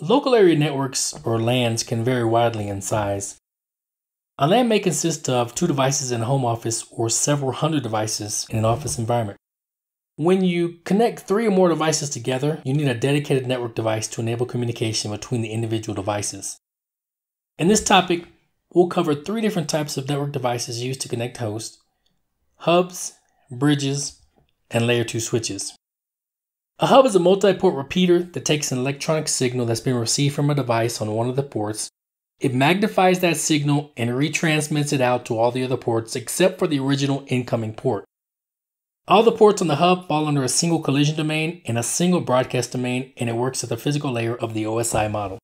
Local area networks, or LANs, can vary widely in size. A LAN may consist of 2 devices in a home office or several hundred devices in an office environment. When you connect 3 or more devices together, you need a dedicated network device to enable communication between the individual devices. In this topic, we'll cover 3 different types of network devices used to connect hosts: hubs, bridges, and layer 2 switches. A hub is a multi-port repeater that takes an electronic signal that's been received from a device on one of the ports. It magnifies that signal and retransmits it out to all the other ports except for the original incoming port. All the ports on the hub fall under a single collision domain and a single broadcast domain, and it works at the physical layer of the OSI model.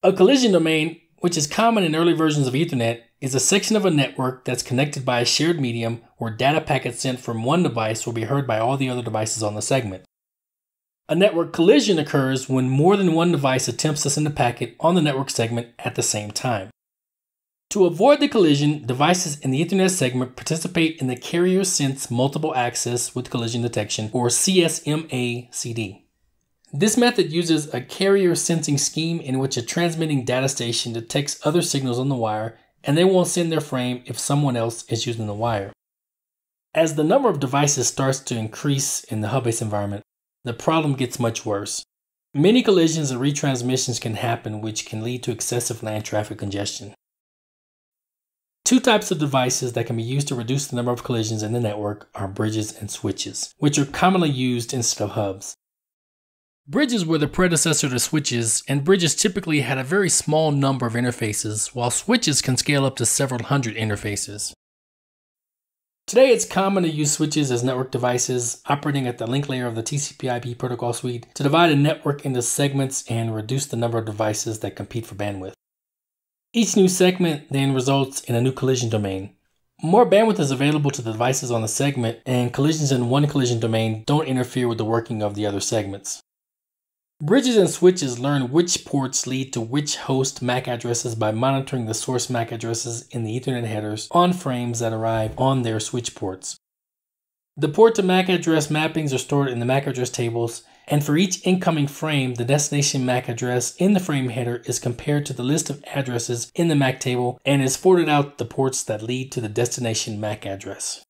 A collision domain, which is common in early versions of Ethernet, is a section of a network that's connected by a shared medium where data packets sent from one device will be heard by all the other devices on the segment. A network collision occurs when more than one device attempts to send a packet on the network segment at the same time. To avoid the collision, devices in the Ethernet segment participate in the Carrier Sense Multiple Access with Collision Detection, or CSMA-CD. This method uses a carrier sensing scheme in which a transmitting data station detects other signals on the wire, and they won't send their frame if someone else is using the wire. As the number of devices starts to increase in the hub-based environment, the problem gets much worse. Many collisions and retransmissions can happen, which can lead to excessive LAN traffic congestion. 2 types of devices that can be used to reduce the number of collisions in the network are bridges and switches, which are commonly used instead of hubs. Bridges were the predecessor to switches, and bridges typically had a very small number of interfaces, while switches can scale up to several hundred interfaces. Today, it's common to use switches as network devices operating at the link layer of the TCP/IP protocol suite to divide a network into segments and reduce the number of devices that compete for bandwidth. Each new segment then results in a new collision domain. More bandwidth is available to the devices on the segment, and collisions in one collision domain don't interfere with the working of the other segments. Bridges and switches learn which ports lead to which host MAC addresses by monitoring the source MAC addresses in the Ethernet headers on frames that arrive on their switch ports. The port to MAC address mappings are stored in the MAC address tables, and for each incoming frame, the destination MAC address in the frame header is compared to the list of addresses in the MAC table and is forwarded out the ports that lead to the destination MAC address.